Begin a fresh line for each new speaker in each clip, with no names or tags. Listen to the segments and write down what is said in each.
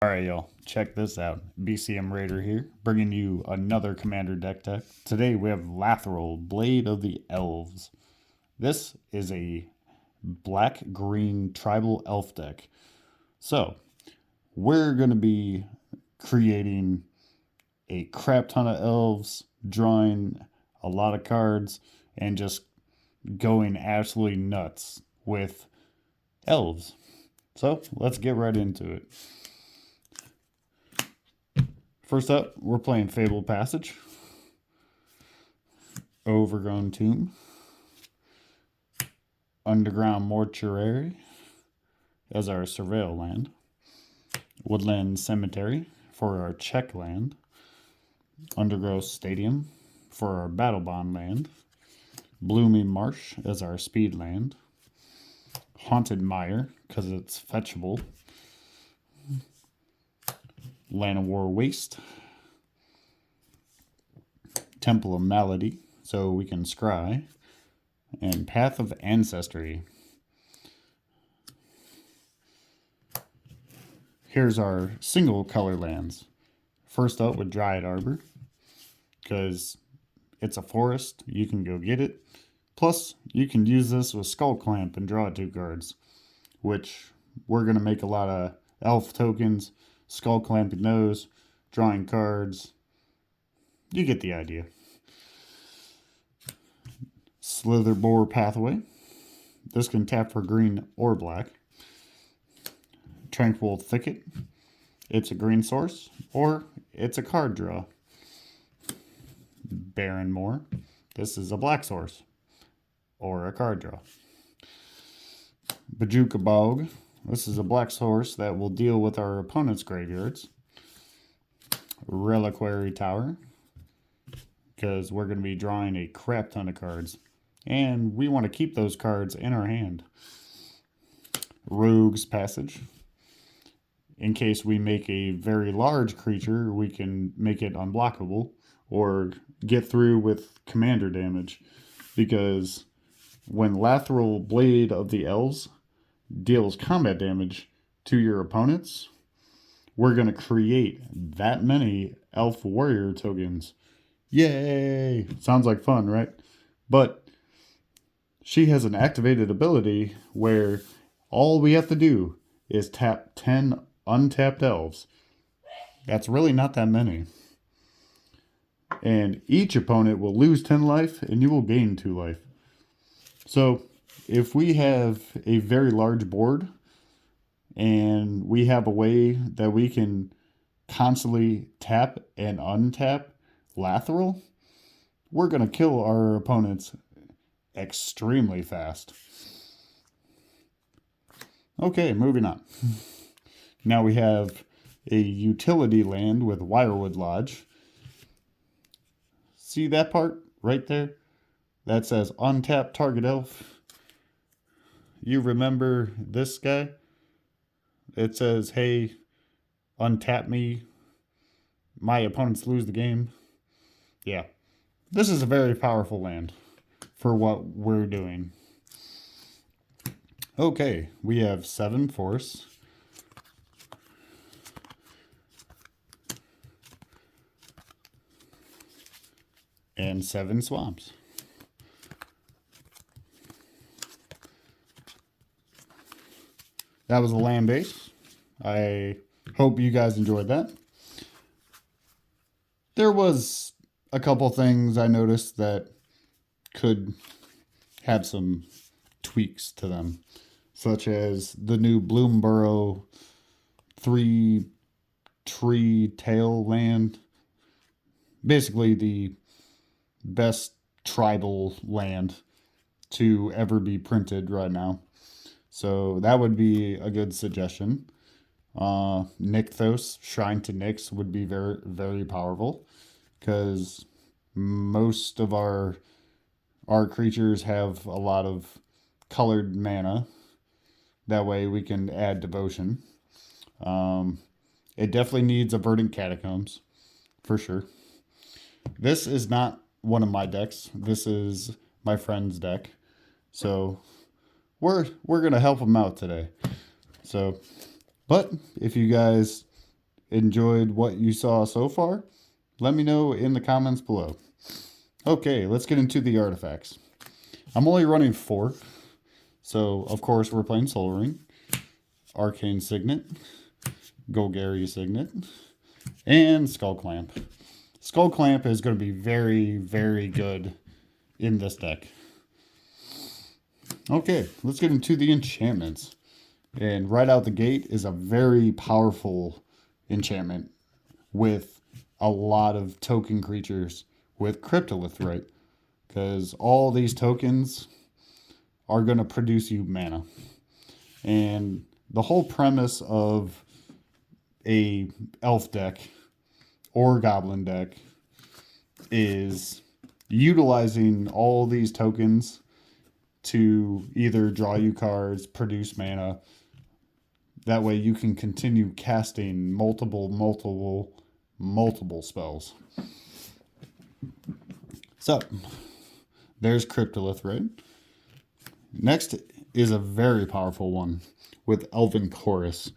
Alright, y'all, check this out. BCM Raider here, bringing you another Commander deck tech. Today we have Lathril, Blade of the Elves. This is a black-green tribal elf deck. So, we're going to be creating a crap ton of elves, drawing a lot of cards, and just going absolutely nuts with elves. So, let's get right into it. First up, we're playing Fabled Passage, Overgrown Tomb, Underground Mortuary as our Surveil land, Woodland Cemetery for our check land, Undergrowth Stadium for our Battle Bond land, Blooming Marsh as our speed land, Haunted Mire because it's fetchable, Llanowar Waste, Temple of Malady, so we can scry, and Path of Ancestry. Here's our single color lands. First up with Dryad Arbor, because it's a forest, you can go get it. Plus, you can use this with Skull Clamp and draw 2 cards, which we're going to make a lot of elf tokens, Skull Clamping those, drawing cards. You get the idea. Slitherboar Pathway. This can tap for green or black. Tranquil Thicket. It's a green source, or it's a card draw. Barren Moor. This is a black source, or a card draw. Bajuka Bog. This is a black source that will deal with our opponent's graveyards. Reliquary Tower, because we're going to be drawing a crap ton of cards, and we want to keep those cards in our hand. Rogue's Passage. In case we make a very large creature, we can make it unblockable or get through with commander damage, because when Lathril, Blade of the Elves, deals combat damage to your opponents, we're going to create that many elf warrior tokens. Yay! Sounds like fun, right? But she has an activated ability where all we have to do is tap 10 untapped elves. That's really not that many. And each opponent will lose 10 life and you will gain 2 life. So if we have a very large board and we have a way that we can constantly tap and untap Lathril, we're going to kill our opponents extremely fast. Okay, moving on. Now we have a utility land with Wirewood Lodge. See that part right there? That says untap target elf. You remember this guy? It says, hey, untap me. My opponents lose the game. Yeah. This is a very powerful land for what we're doing. Okay, we have 7 force. And 7 swamps. That was the land base. I hope you guys enjoyed that. There was a couple things I noticed that could have some tweaks to them, such as the new Bloomborough 3 tree tail land. Basically the best tribal land to ever be printed right now. So that would be a good suggestion. Nykthos, Shrine to Nyx, would be very, very powerful, because most of our creatures have a lot of colored mana. That way we can add devotion. It definitely needs a Verdant Catacombs, for sure. This is not one of my decks. This is my friend's deck. So we're going to help him out today. So, but if you guys enjoyed what you saw so far, let me know in the comments below. Okay, let's get into the artifacts. I'm only running 4, so of course we're playing Soul Ring, Arcane Signet, Golgari Signet, and Skull Clamp. Skull Clamp is going to be very, very good in this deck. Okay, let's get into the enchantments. And right out the gate is a very powerful enchantment with a lot of token creatures with Cryptolithrite, because all these tokens are going to produce you mana. And the whole premise of a elf deck or goblin deck is utilizing all these tokens to either draw you cards, produce mana. That way you can continue casting multiple spells. So, there's Cryptolithrite. Next is a very powerful one with Elven Chorus.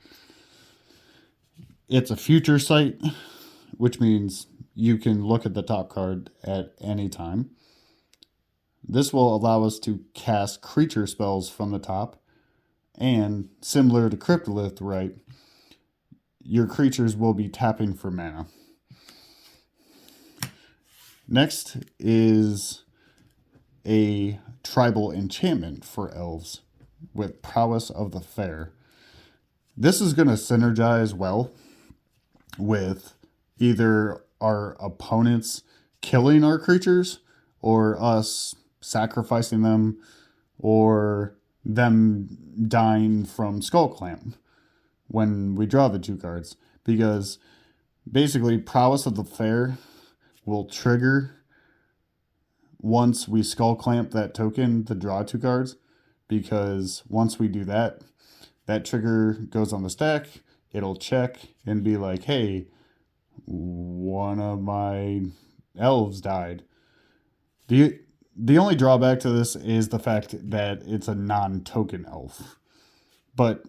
It's a future sight, which means you can look at the top card at any time. This will allow us to cast creature spells from the top, and similar to Cryptolithrite, your creatures will be tapping for mana. Next is a tribal enchantment for elves with Prowess of the Fair. This is going to synergize well with either our opponents killing our creatures or us sacrificing them or them dying from Skull Clamp when we draw the 2 cards. Because basically Prowess of the Fair will trigger once we Skull Clamp that token to draw 2 cards, because once we do that, that trigger goes on the stack, it'll check and be like, hey, one of my elves died. The only drawback to this is the fact that it's a non-token elf. But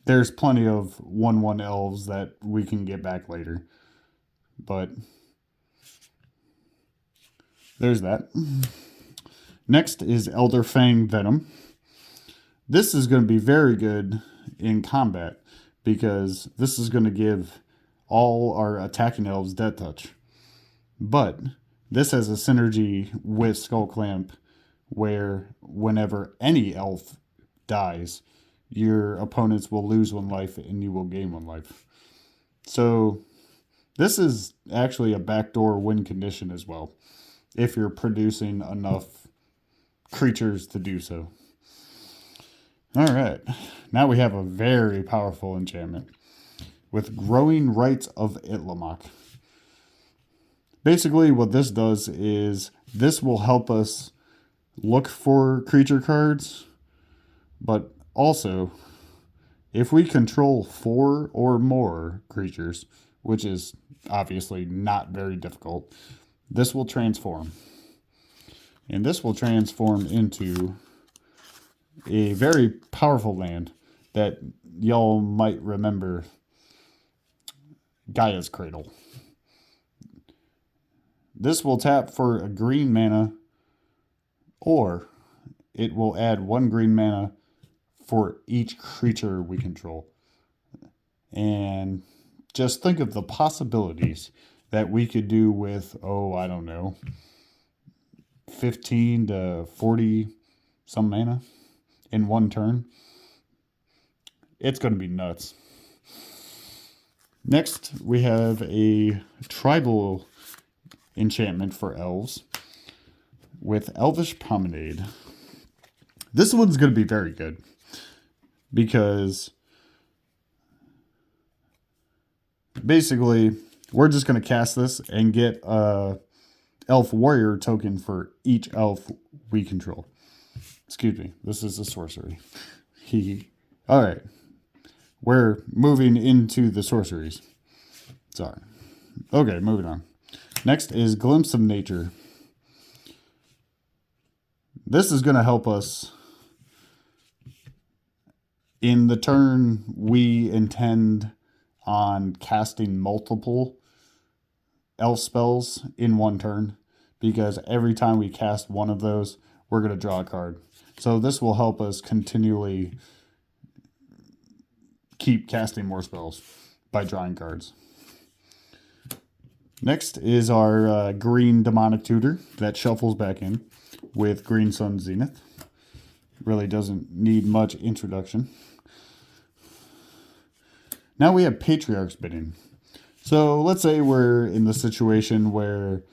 there's plenty of 1/1 elves that we can get back later. But there's that. Next is Elderfang Venom. This is going to be very good in combat, because this is going to give all our attacking elves Death Touch. But this has a synergy with Skull Clamp, where whenever any elf dies, your opponents will lose 1 life and you will gain 1 life. So this is actually a backdoor win condition as well, if you're producing enough creatures to do so. Alright, now we have a very powerful enchantment with Growing Rites of Itlimoc. Basically what this does is this will help us look for creature cards, but also if we control 4 or more creatures, which is obviously not very difficult, this will transform. And this will transform into a very powerful land that y'all might remember, Gaia's Cradle. This will tap for a green mana, or it will add 1 green mana for each creature we control. And just think of the possibilities that we could do with, I don't know, 15 to 40 some mana in 1 turn. It's going to be nuts. Next, we have a tribal enchantment for elves with Elvish Promenade. This one's going to be very good, because basically we're just going to cast this and get a elf warrior token for each elf we control. Excuse me, this is a sorcery. Alright, we're moving into the sorceries. Sorry. Okay, moving on. Next is Glimpse of Nature. This is going to help us in the turn we intend on casting multiple elf spells in one turn, because every time we cast one of those, we're going to draw a card. So this will help us continually keep casting more spells by drawing cards. Next is our green demonic tutor that shuffles back in with Green Sun Zenith. Really doesn't need much introduction. Now we have Patriarchs Bidding. So let's say we're in the situation where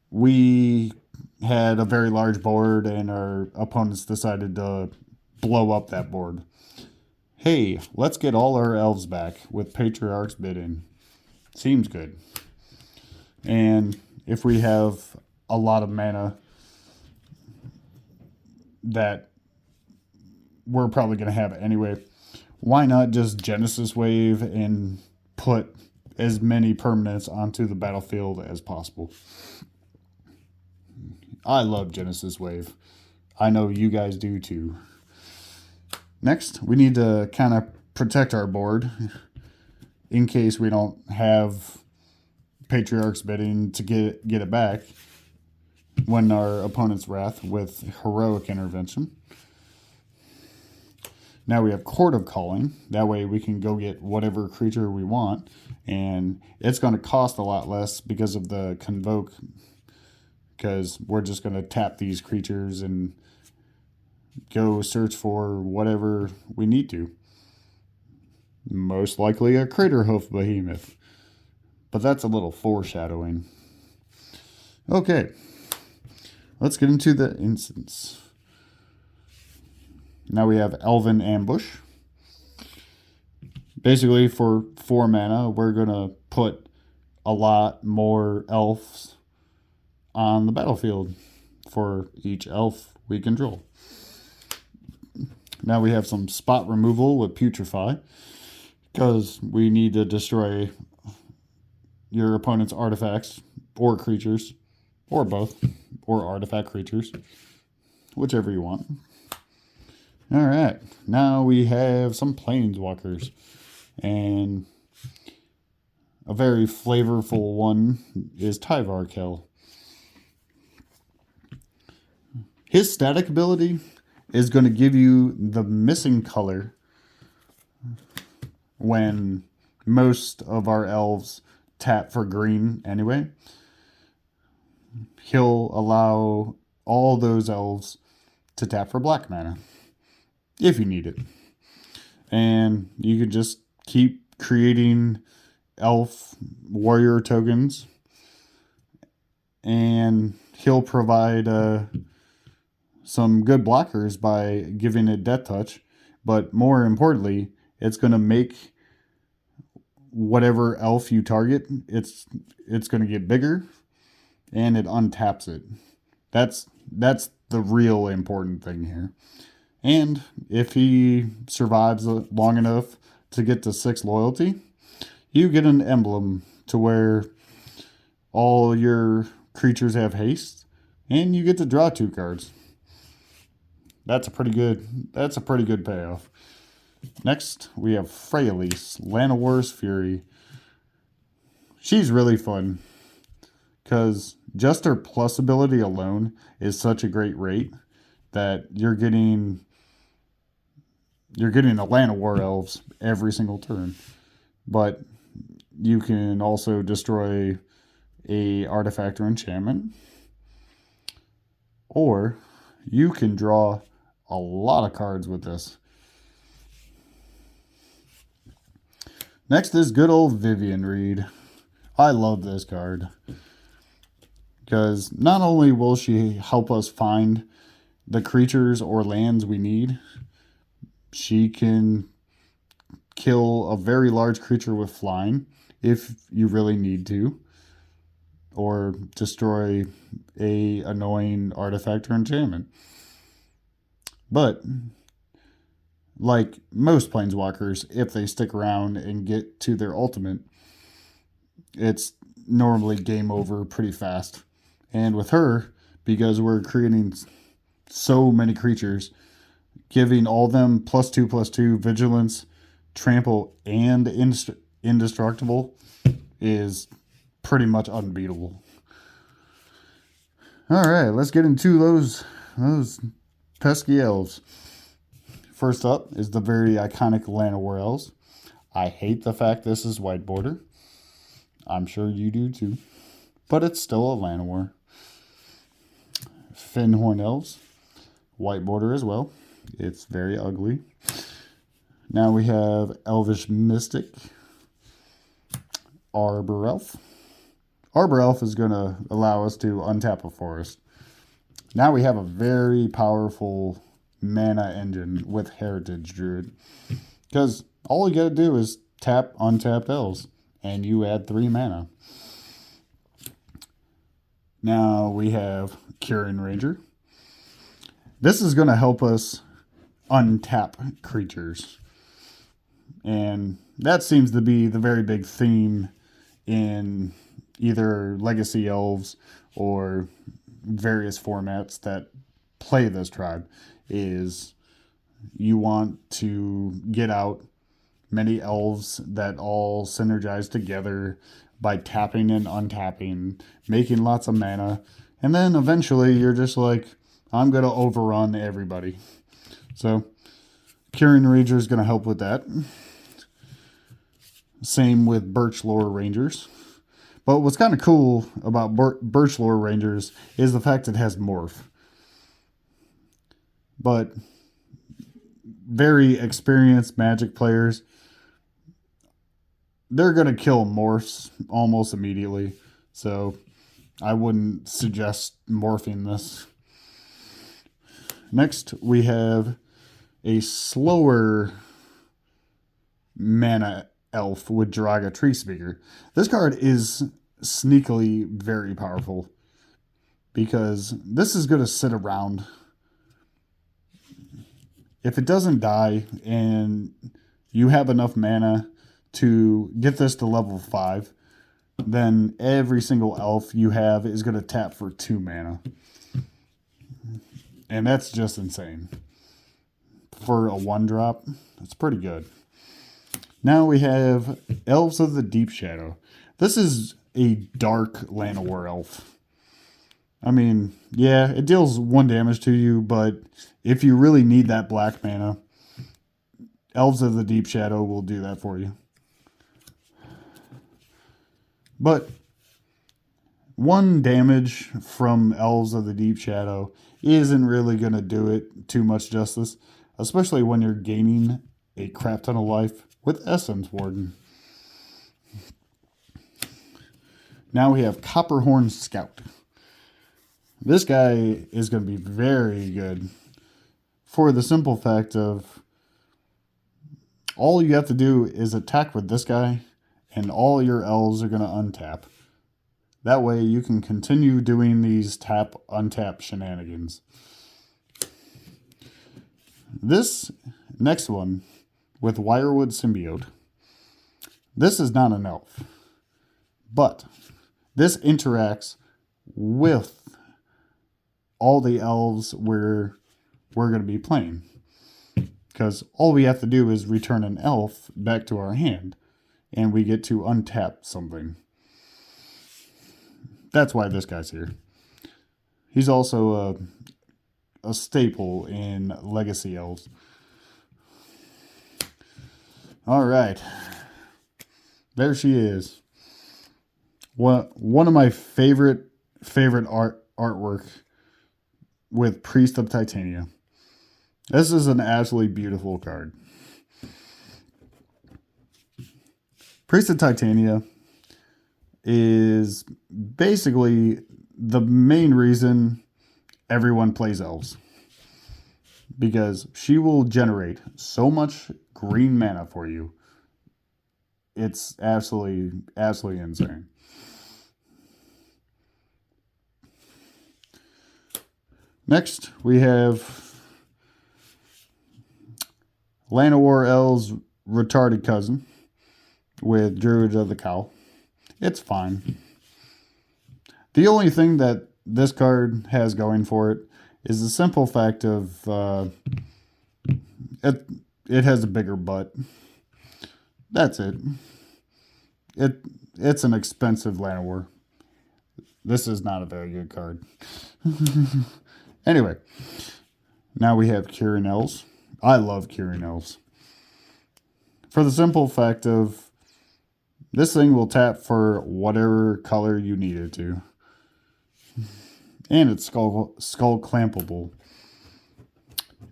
we had a very large board and our opponents decided to blow up that board. Hey, let's get all our elves back with Patriarchs Bidding. Seems good. And if we have a lot of mana that we're probably going to have anyway, why not just Genesis Wave and put as many permanents onto the battlefield as possible? I love Genesis Wave. I know you guys do too. Next, we need to kind of protect our board in case we don't have Patriarchs Bidding to get it back when our opponent's wrath with Heroic Intervention. Now we have Court of Calling. That way we can go get whatever creature we want, and it's going to cost a lot less because of the Convoke, because we're just going to tap these creatures and go search for whatever we need to. Most likely a Craterhoof Behemoth, but that's a little foreshadowing. Okay, let's get into the instance. Now we have Elven Ambush. Basically, for 4 mana, we're going to put a lot more elves on the battlefield for each elf we control. Now we have some spot removal with Putrefy, because we need to destroy your opponent's artifacts or creatures, or both, or artifact creatures, whichever you want. All right, now we have some Planeswalkers, and a very flavorful one is Tyvarkel. His static ability is going to give you the missing color when most of our elves tap for green anyway. He'll allow all those elves to tap for black mana if you need it. And you can just keep creating elf warrior tokens, and he'll provide some good blockers by giving it Death Touch, but more importantly, it's going to make whatever elf you target, it's going to get bigger, and it untaps it. That's the real important thing here. And if he survives long enough to get to 6 loyalty, you get an emblem to where all your creatures have haste, and you get to draw 2 cards. That's a pretty good payoff. Next, we have Freyalise, Llanowar's Fury. She's really fun, because just her plus ability alone is such a great rate that you're getting a Lwar Elves every single turn. But you can also destroy a artifact or enchantment, or you can draw a lot of cards with this. Next is good old Vivian Reed. I love this card, because not only will she help us find the creatures or lands we need, she can kill a very large creature with flying if you really need to, or destroy a annoying artifact or enchantment. But like most Planeswalkers, if they stick around and get to their ultimate, it's normally game over pretty fast. And with her, because we're creating so many creatures, giving all them +2/+2 vigilance, trample, and indestructible is pretty much unbeatable. Alright, let's get into those pesky elves. First up is the very iconic Lwar Elves. I hate the fact this is white border. I'm sure you do too. But it's still a Lwar. Finhorn Elves. White border as well. It's very ugly. Now we have Elvish Mystic. Arbor Elf. Arbor Elf is going to allow us to untap a forest. Now we have a very powerful mana engine with Heritage Druid. Because all you got to do is tap untapped elves, and you add 3 mana. Now we have Curing Ranger. This is going to help us untap creatures. And that seems to be the very big theme in either Legacy Elves or various formats that play this tribe, is you want to get out many elves that all synergize together by tapping and untapping, making lots of mana, and then eventually you're just like, I'm going to overrun everybody. So Curing Ranger is going to help with that. Same with Birchlore Rangers. But what's kind of cool about Birchlore Rangers is the fact it has Morph. But very experienced Magic players, they're going to kill Morphs almost immediately. So I wouldn't suggest morphing this. Next, we have a slower mana elf with Draga Tree Speaker. This card is sneakily very powerful because this is going to sit around. If it doesn't die and you have enough mana to get this to level 5, then every single elf you have is going to tap for 2 mana. And that's just insane. For a 1-drop, that's pretty good. Now we have Elves of the Deep Shadow. This is a dark Lwar elf. I mean, yeah, it deals 1 damage to you, but if you really need that black mana, Elves of the Deep Shadow will do that for you. But 1 damage from Elves of the Deep Shadow isn't really going to do it too much justice, especially when you're gaining a crap ton of life with Essence Warden. Now we have Copperhorn Scout. This guy is going to be very good for the simple fact of all you have to do is attack with this guy and all your elves are going to untap. That way you can continue doing these tap untap shenanigans. This next one with Wirewood Symbiote. This is not an elf, but this interacts with all the elves we're going to be playing. Because all we have to do is return an elf back to our hand, and we get to untap something. That's why this guy's here. He's also a staple in Legacy Elves. All right. There she is. One of my favorite artwork with Priest of Titania. This is an absolutely beautiful card. Priest of Titania is basically the main reason everyone plays elves. Because she will generate so much green mana for you. It's absolutely insane. Next, we have Lwar Elves' retarded cousin with Druid of the Cowl. It's fine. The only thing that this card has going for it is the simple fact of it has a bigger butt. That's it. It's an expensive Llanowar. This is not a very good card. Anyway, now we have Curing Elves. I love Curing Elves. For the simple fact of this thing will tap for whatever color you need it to. And it's skull clampable.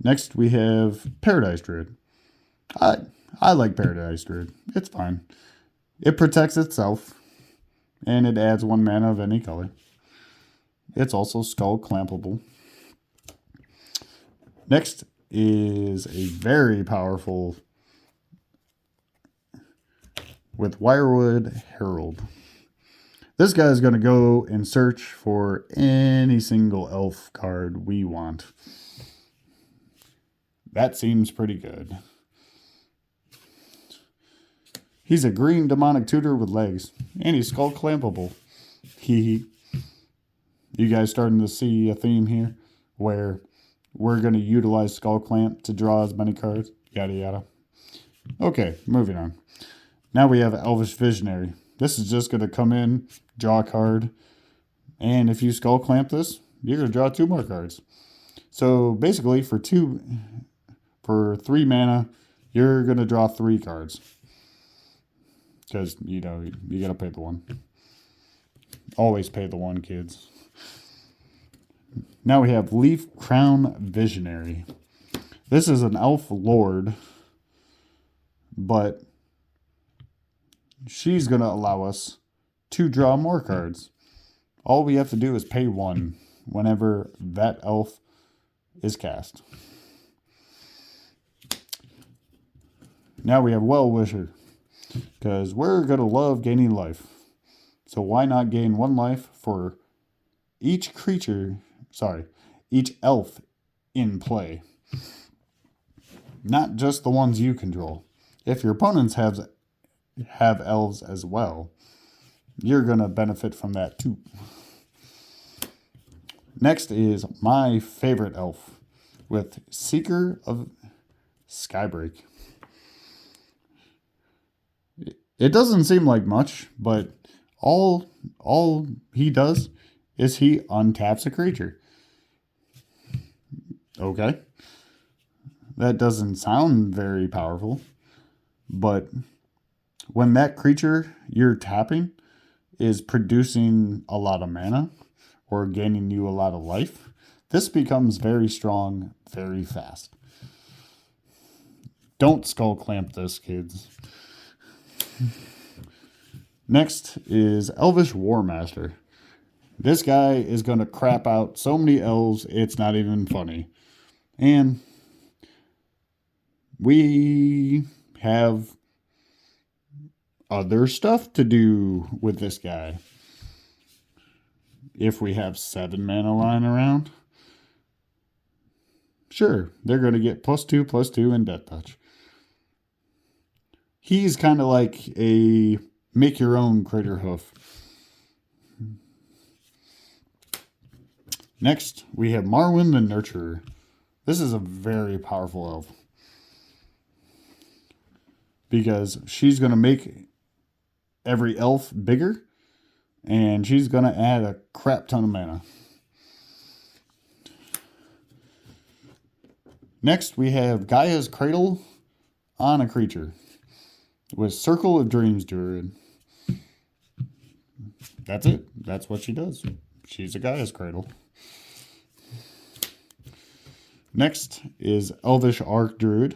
Next we have Paradise Druid. I like Paradise Druid. It's fine. It protects itself. And it adds 1 mana of any color. It's also skull clampable. Next is a very powerful with Wirewood Herald. This guy is going to go and search for any single elf card we want. That seems pretty good. He's a green demonic tutor with legs, and he's skull clampable. You guys starting to see a theme here where we're going to utilize skull clamp to draw as many cards, yada yada. Okay, moving on. Now we have Elvish Visionary. This is just going to come in, draw a card, and if you skull clamp this, you're going to draw 2 more cards. So basically, for 3 mana, you're going to draw 3 cards. Because, you got to pay the 1. Always pay the 1, kids. Now we have Leaf Crown Visionary. This is an elf lord, but she's going to allow us to draw more cards. All we have to do is pay 1 whenever that elf is cast. Now we have Well-Wisher, because we're going to love gaining life. So why not gain 1 life for each elf in play? Not just the ones you control. If your opponents have elves as well, you're going to benefit from that too. Next is my favorite elf with Seeker of Skybreak. It doesn't seem like much, but all he does is he untaps a creature. Okay. That doesn't sound very powerful, but when that creature you're tapping is producing a lot of mana or gaining you a lot of life, this becomes very strong very fast. Don't skull clamp this, kids. Next is Elvis Warmaster. This guy is going to crap out so many elves, it's not even funny. And we have other stuff to do with this guy. If we have 7 mana lying around, sure, they're going to get +2/+2 in Death Touch. He's kind of like a make your own Crater Hoof. Next, we have Marvin the Nurturer. This is a very powerful elf, because she's going to make every elf bigger, and she's going to add a crap ton of mana. Next, we have Gaia's Cradle on a creature with Circle of Dreams Druid. That's it. That's what she does. She's a Gaia's Cradle. Next is Elvish Archdruid.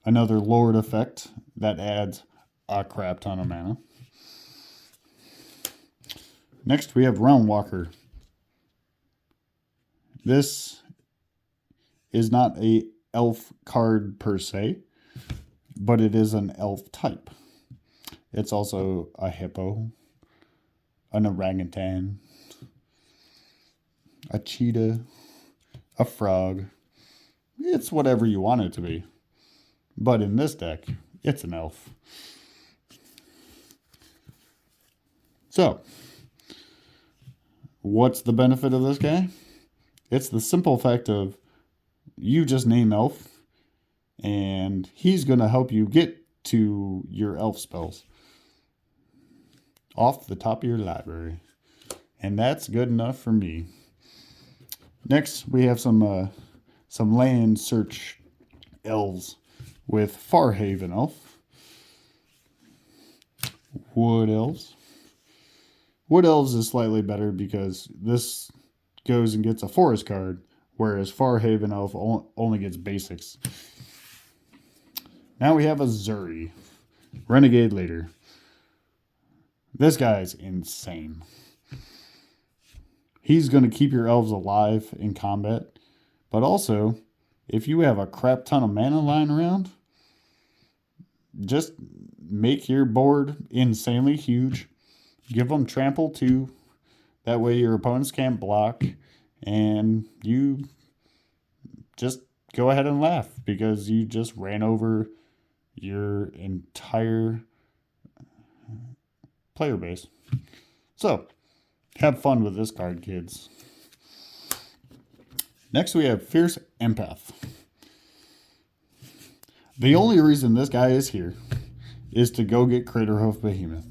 Another Lord effect that adds a crap ton of mana. Next we have Realm Walker. This is not a elf card per se, but it is an elf type. It's also a hippo, an orangutan, a cheetah, a frog. It's whatever you want it to be. But in this deck, it's an elf. So, what's the benefit of this guy? It's the simple fact of you just name elf, and he's going to help you get to your elf spells off the top of your library. And that's good enough for me. Next, we have some land search elves with Farhaven Elf, Wood Elves. Wood Elves is slightly better because this goes and gets a forest card, whereas Farhaven Elf only gets basics. Now we have a Zuri, Renegade Leader. This guy's insane. He's going to keep your elves alive in combat, but also, if you have a crap ton of mana lying around, just make your board insanely huge. Give them trample too. That way your opponents can't block, and you just go ahead and laugh because you just ran over your entire player base. So, have fun with this card, kids. Next, we have Fierce Empath. The only reason this guy is here is to go get Craterhoof Behemoth.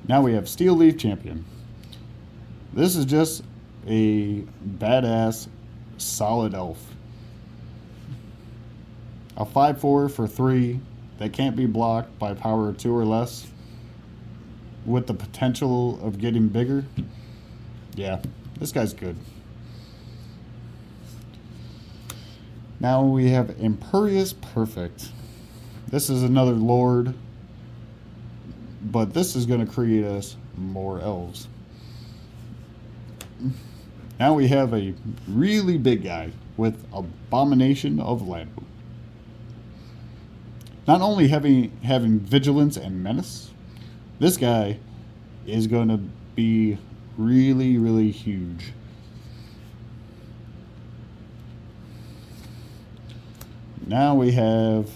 Now we have Steel Leaf Champion. This is just a badass, solid elf. A 5/4 for 3 that can't be blocked by power of 2 or less, with the potential of getting bigger. Yeah, this guy's good. Now we have Imperious Perfect. This is another lord, but this is going to create us more elves. Now we have a really big guy with Abomination of Land. Not only having vigilance and menace, this guy is going to be really, really huge. Now we have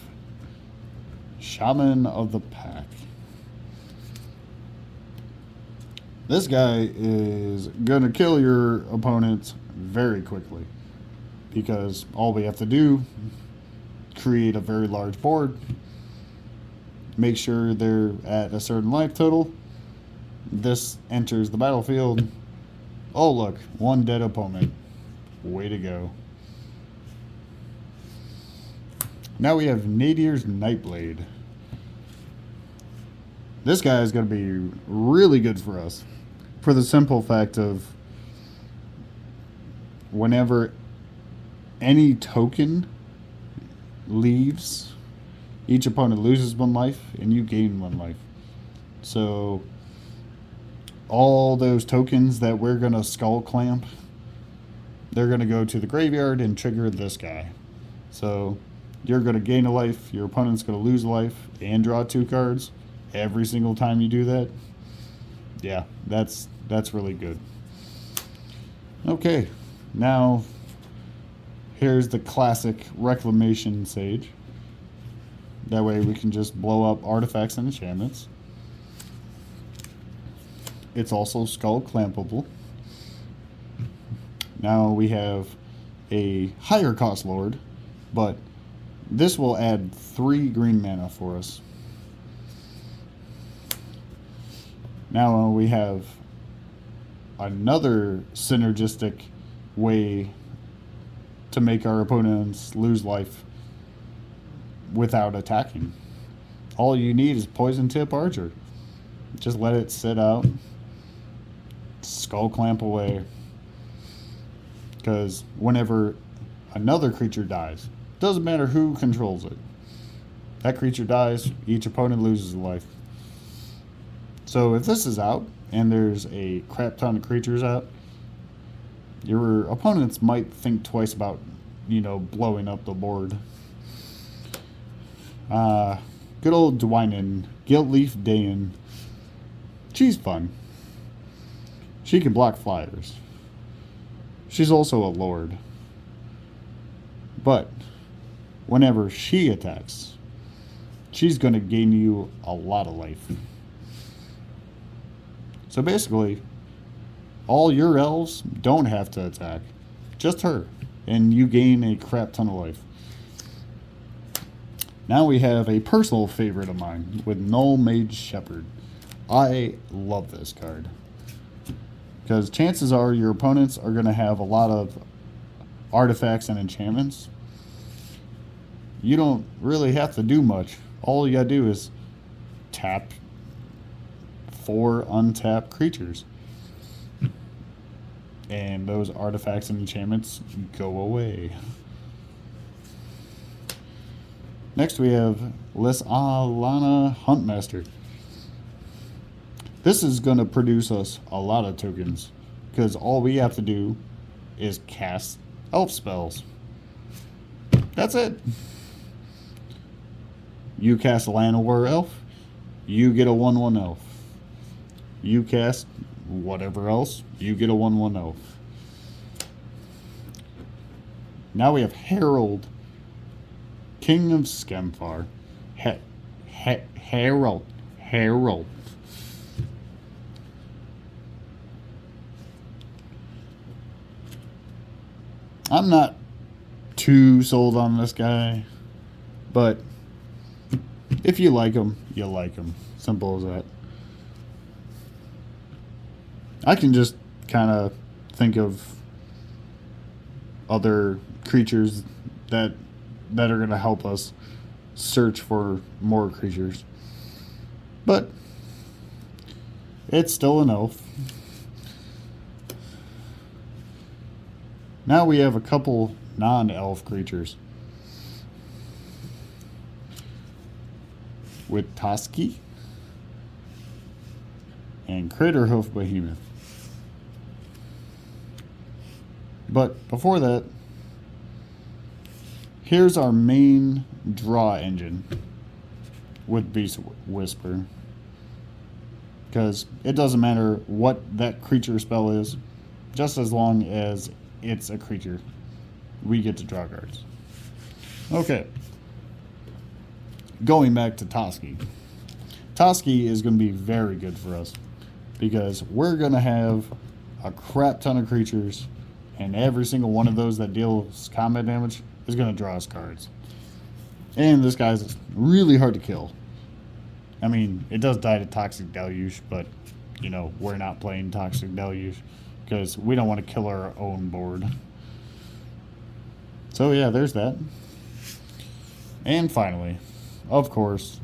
Shaman of the Pack. This guy is going to kill your opponents very quickly because all we have to do, create a very large board, make sure they're at a certain life total. This enters the battlefield. Oh look, one dead opponent. Way to go. Now we have Nadier's Nightblade. This guy is going to be really good for us, for the simple fact of whenever any token leaves, each opponent loses 1 life and you gain 1 life. So all those tokens that we're going to skull clamp, they're going to go to the graveyard and trigger this guy. So you're going to gain a life, your opponent's going to lose a life and draw 2 cards every single time you do that. Yeah, that's really good. Okay, now here's the classic Reclamation Sage. That way we can just blow up artifacts and enchantments. It's also skull clampable. Now we have a higher cost lord, but this will add 3 green mana for us. Now we have another synergistic way to make our opponents lose life without attacking. All you need is Poison Tip Archer. Just let it sit out. Skull clamp away. Because whenever another creature dies, doesn't matter who controls it, that creature dies, each opponent loses a life. So if this is out and there's a crap ton of creatures out, your opponents might think twice about, blowing up the board. Good old Dayan, Guiltleaf Dayan. She's fun. She can block flyers. She's also a lord. But whenever she attacks, she's going to gain you a lot of life. So basically, all your elves don't have to attack. Just her. and you gain a crap ton of life. Now we have a personal favorite of mine with Nullmade Shepherd. I love this card because chances are your opponents are going to have a lot of artifacts and enchantments. You don't really have to do much. All you gotta do is tap 4 untapped creatures, and those artifacts and enchantments go away. Next we have Lwar Huntmaster. This is going to produce us a lot of tokens because all we have to do is cast elf spells. That's it. You cast Lwar Elf, you get a 1/1 elf. You cast whatever else, you get a 1/1 elf. Now we have Herald, King of Skemfar. Herald. I'm not too sold on this guy, but if you like him, you like him. Simple as that. I can just kind of think of other creatures that are going to help us search for more creatures. But it's still an elf. Now we have a couple non-elf creatures. With Tusi and Craterhoof Behemoth. But before that, here's our main draw engine with Beast Whisper. Because it doesn't matter what that creature spell is, just as long as it's a creature, we get to draw cards. Okay. Going back to Tusi. Tusi is going to be very good for us because we're going to have a crap ton of creatures, and every single one of those that deals combat damage is going to draw us cards. And this guy's really hard to kill. I mean, it does die to Toxic Deluge, but, you know, we're not playing Toxic Deluge because we don't want to kill our own board. So yeah, there's that. And finally, of course,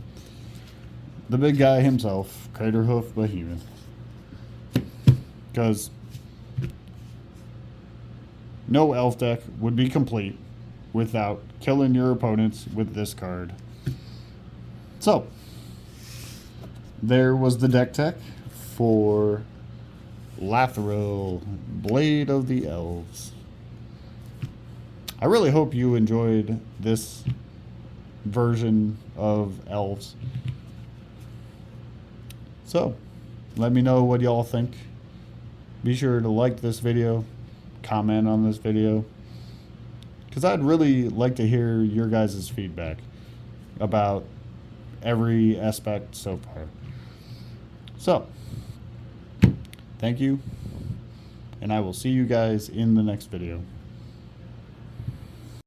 the big guy himself, Craterhoof Behemoth. Because no elf deck would be complete without killing your opponents with this card. So, there was the deck tech for Lathril, Blade of the Elves. I really hope you enjoyed this version of Elves. So, let me know what y'all think. Be sure to like this video, comment on this video, because I'd really like to hear your guys' feedback about every aspect so far. So, thank you, and I will see you guys in the next video.